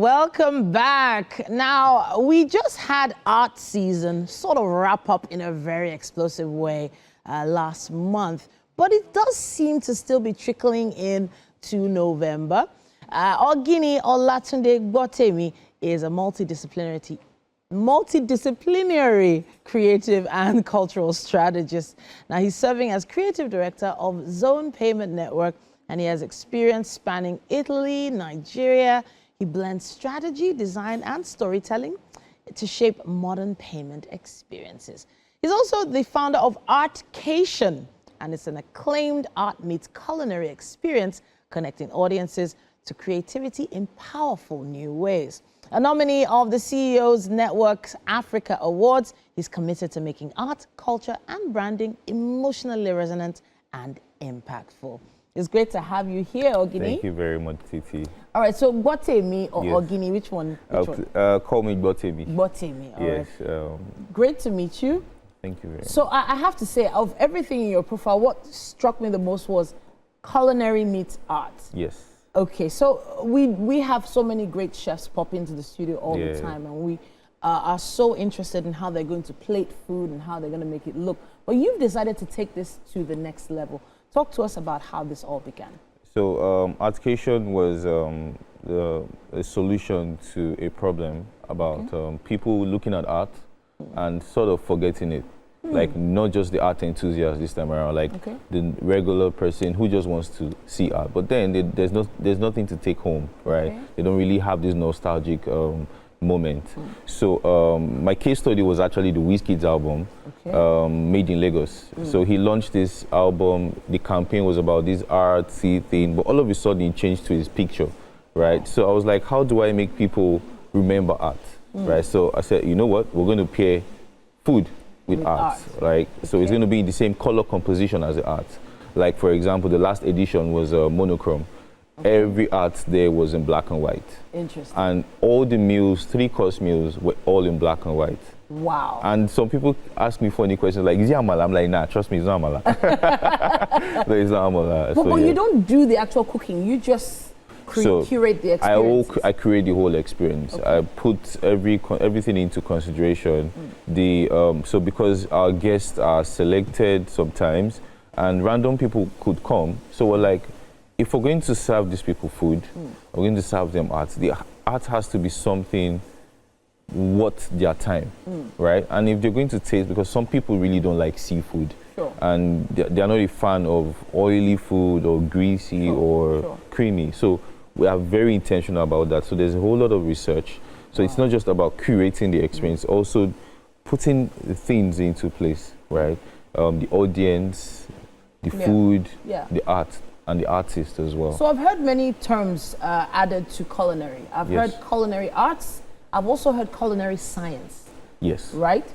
Welcome back. Now, we just had art season sort of wrap up in a very explosive way last month, but it does seem to still be trickling in to November. Olatunde Gbotemi is a multidisciplinary creative and cultural strategist. Now, he's serving as creative director of Zone Payment Network, and he has experience spanning Italy, Nigeria. He blends strategy, design, and storytelling to shape modern payment experiences. He's also the founder of Artcation, and it's an acclaimed art meets culinary experience connecting audiences to creativity in powerful new ways. A nominee of the CEO's Network's Africa Awards, he's committed to making art, culture, and branding emotionally resonant and impactful. It's great to have you here, Ogini. Thank you very much, Titi. All right, so Gbotemi or Yes. Ogini, which one? Call me Gbotemi. Gbotemi, all Yes. right. Great to meet you. Thank you very much. So I have to say, of everything in your profile, what struck me the most was culinary meets art. Yes. Okay, so we have so many great chefs pop into the studio all the time, and we are so interested in how they're going to plate food and how they're going to make it look. But you've decided to take this to the next level. Talk to us about how this all began. So Artcation was a solution to a problem about people looking at art and sort of forgetting it. Like not just the art enthusiast this time around, like the regular person who just wants to see art. But then there's nothing to take home, right? They don't really have this nostalgic moment. So my case study was actually the Wizkid's album, Made in Lagos. So he launched this album. The campaign was about this artsy thing, but all of a sudden it changed to his picture, right? So I was like, how do I make people remember art, right? So I said, you know what? We're going to pair food with art, right? So it's going to be in the same color composition as the art. Like, for example, the last edition was monochrome. Every art there was in black and white. Interesting. And all the meals, 3-course meals, were all in black and white. Wow. And some people ask me funny questions like, is it amala? I'm like, nah, trust me, it's not amala. No, it's not amala. But you don't do the actual cooking. You just curate the experience. I create the whole experience. I put everything into consideration. So because our guests are selected sometimes, and random people could come, so we're like, if we're going to serve these people food, we're going to serve them art. The art has to be something worth their time, right? And if they're going to taste, because some people really don't like seafood, and they're not a fan of oily food or greasy or creamy. So we are very intentional about that. So there's a whole lot of research. So it's not just about curating the experience, also putting the things into place, right? The audience, the food, the art, and the artist as well. So I've heard many terms added to culinary. I've heard culinary arts. I've also heard culinary science. Yes. Right?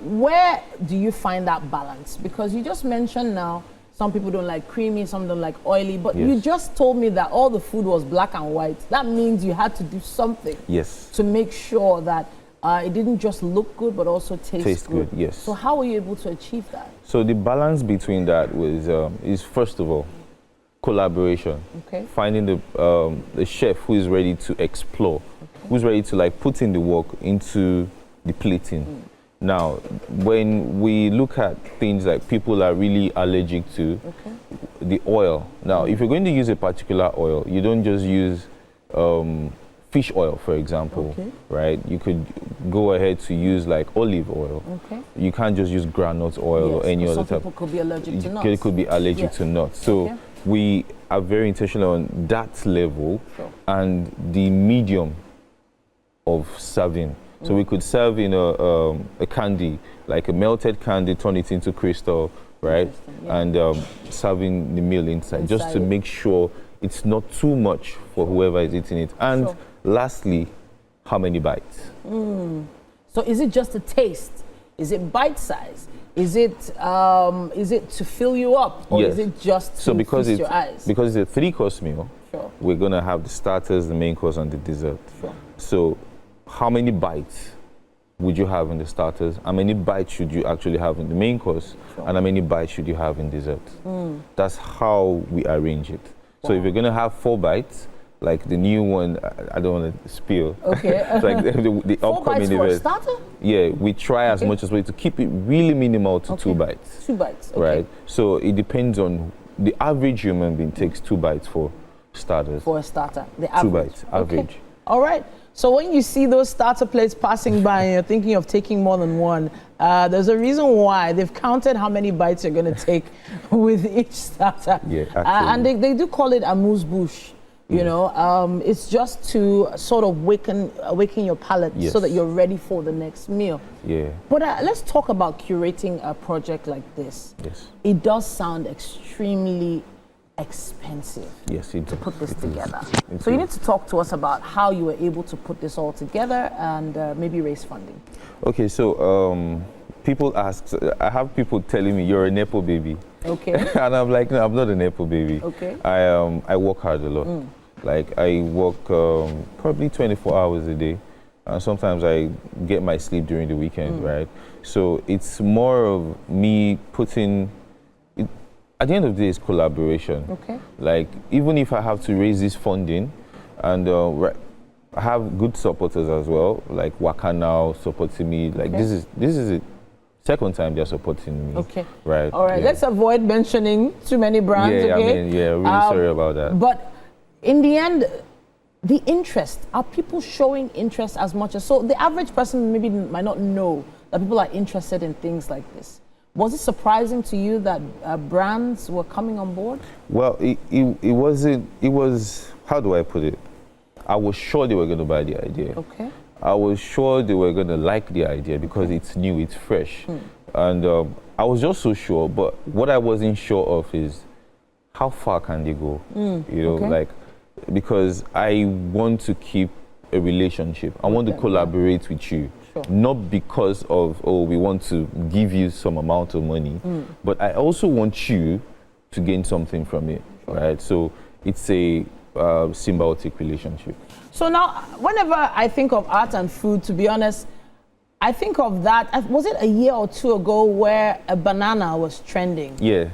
Where do you find that balance? Because you just mentioned now, some people don't like creamy, some don't like oily, but you just told me that all the food was black and white. That means you had to do something to make sure that it didn't just look good, but also taste good. Yes. So how were you able to achieve that? So the balance between that was is first of all collaboration. Finding the chef who is ready to explore, who's ready to like put in the work into the plating. Now, when we look at things like people are really allergic to the oil. Now, if you're going to use a particular oil, you don't just use fish oil, for example, right? You could go ahead to use like olive oil. You can't just use groundnut oil or any other type. Some people could be allergic to nuts. They could be allergic to nuts. So we are very intentional on that level and the medium of serving. So we could serve in a candy, like a melted candy, turn it into crystal, right? And serving the meal inside, just to make sure it's not too much for whoever is eating it. And lastly, how many bites? So is it just a taste? Is it bite size? Is it to fill you up, or is it just to feast your eyes? Because it's a 3-course meal, we're gonna have the starters, the main course, and the dessert. So how many bites would you have in the starters? How many bites should you actually have in the main course? And how many bites should you have in dessert? That's how we arrange it. So if you're going to have 4 bites, like the new one. I don't want to spill. Okay. It's like the 4 upcoming bites for a event. starter? Yeah, we try as much as we to keep it really minimal to 2 bites. 2 bites. Okay. Right. So it depends on the average human being takes 2 bites for starters. For a starter, the 2 average. bites, average. Okay. All right. So when you see those starter plates passing by and you're thinking of taking more than one, there's a reason why. They've counted how many bites you're going to take with each starter. Yeah, and they do call it amuse-bouche. You know, it's just to sort of awaken your palate so that you're ready for the next meal. Yeah. But let's talk about curating a project like this. Yes. It does sound extremely expensive to put this together. So you need to talk to us about how you were able to put this all together and maybe raise funding. Okay, so people ask, I have people telling me, you're a Nepo baby. Okay. And I'm like, no, I'm not a Nepo baby. Okay. I work hard a lot. Like I work probably 24 hours a day. And sometimes I get my sleep during the weekend, right? So it's more of me putting, at the end of the day, it's collaboration. Okay. Like, even if I have to raise this funding, and I have good supporters as well, like Waka now supporting me. Like, this is the second time they're supporting me. Okay. Right. All right. Let's avoid mentioning too many brands. Yeah, okay. I mean, really sorry about that. But in the end, the interest, are people showing interest as much as, so the average person maybe might not know that people are interested in things like this. Was it surprising to you that brands were coming on board? Well, it wasn't, it was, how do I put it? I was sure they were going to buy the idea. Okay. I was sure they were going to like the idea because it's new, it's fresh. And I was just so sure, but what I wasn't sure of is how far can they go? You know, like, because I want to keep a relationship. I want to collaborate with you. Not because of, oh, we want to give you some amount of money, but I also want you to gain something from it, right? So it's a symbiotic relationship. So now, whenever I think of art and food, to be honest, I think of that, was it a year or two ago where a banana was trending? Yeah.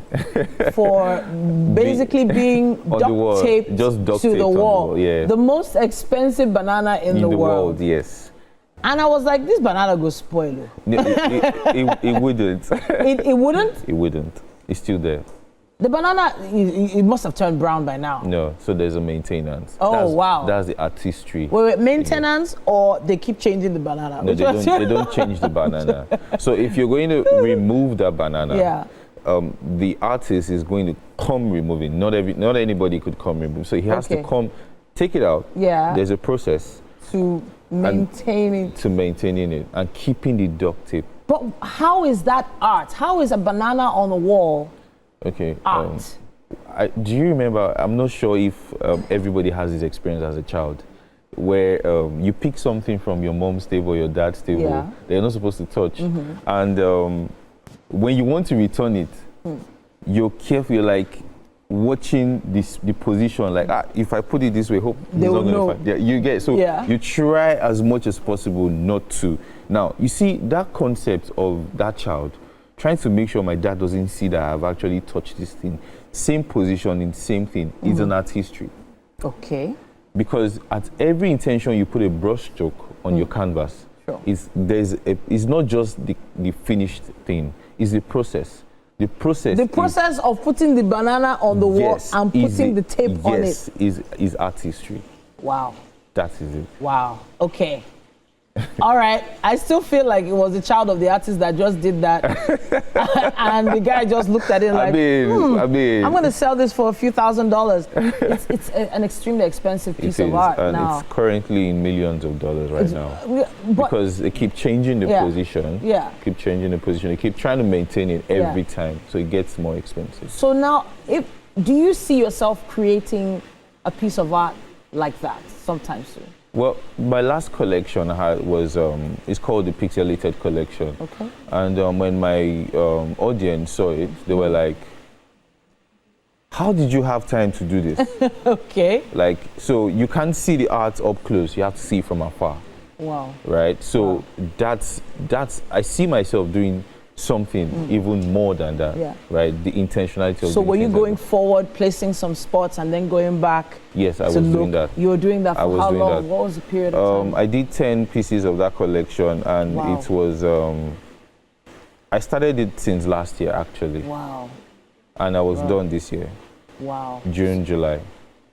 For basically being duct taped to the wall. Yeah. The most expensive banana in the world. Yes. And I was like, this banana goes spoil. It wouldn't. It wouldn't? It wouldn't. It's still there. The banana, it must have turned brown by now. No, so there's a maintenance. Wow. That's the artistry. Wait, maintenance or they keep changing the banana? No, they don't change the banana. So if you're going to remove that banana, the artist is going to come remove it. Not anybody could come remove. So he has to come, take it out. Yeah. There's a process. To maintaining it and keeping the duct tape. But how is that art? How is a banana on the wall art? Do you remember, I'm not sure if everybody has this experience as a child, where you pick something from your mom's table, your dad's table, they're not supposed to touch. And when you want to return it, you're careful, you're like, watching the position, like if I put it this way, hope they will know. You get you try as much as possible not to. Now you see that concept of that child trying to make sure my dad doesn't see that I've actually touched this thing. Same position in same thing is an artistry. Okay. Because at every intention you put a brush stroke on your canvas. It's not just the finished thing. It's the process. The process of putting the banana on the wall and putting the tape on it. Is artistry. Wow. That is it. Wow. Okay. All right. I still feel like it was the child of the artist that just did that. And the guy just looked at it like, I'm going to sell this for a few $1,000s. It's an extremely expensive piece of art and now. It's currently in millions of dollars right now. Because they keep changing the position. Yeah. Keep changing the position. They keep trying to maintain it every time. So it gets more expensive. So now, do you see yourself creating a piece of art like that sometime soon? Well, my last collection I had was, it's called the Pixelated Collection. Okay. And when my audience saw it, they were like, how did you have time to do this? Okay. Like, so you can't see the art up close, you have to see from afar. Wow. Right? So that's I see myself doing something even more than that, right? The intentionality of So were you things going like forward, placing some spots, and then going back? Yes, I was doing that. You were doing that for how long? That. What was the period of time? I did 10 pieces of that collection, and it was, I started it since last year, actually. Wow. And I was done this year. Wow. June, July.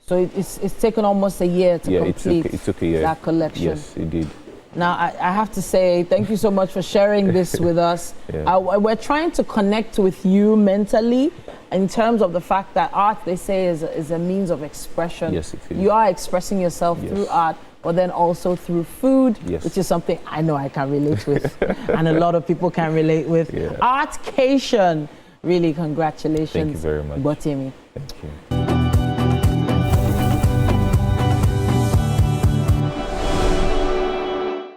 So it's taken almost a year to complete it took a year. that collection. Yes, it did. Now, I have to say, thank you so much for sharing this with us. We're trying to connect with you mentally in terms of the fact that art, they say, is a means of expression. Yes, it is. You are expressing yourself through art, but then also through food, which is something I know I can relate with, and a lot of people can relate with. Artcation, really, congratulations. Thank you very much. Gbotemi. Thank you.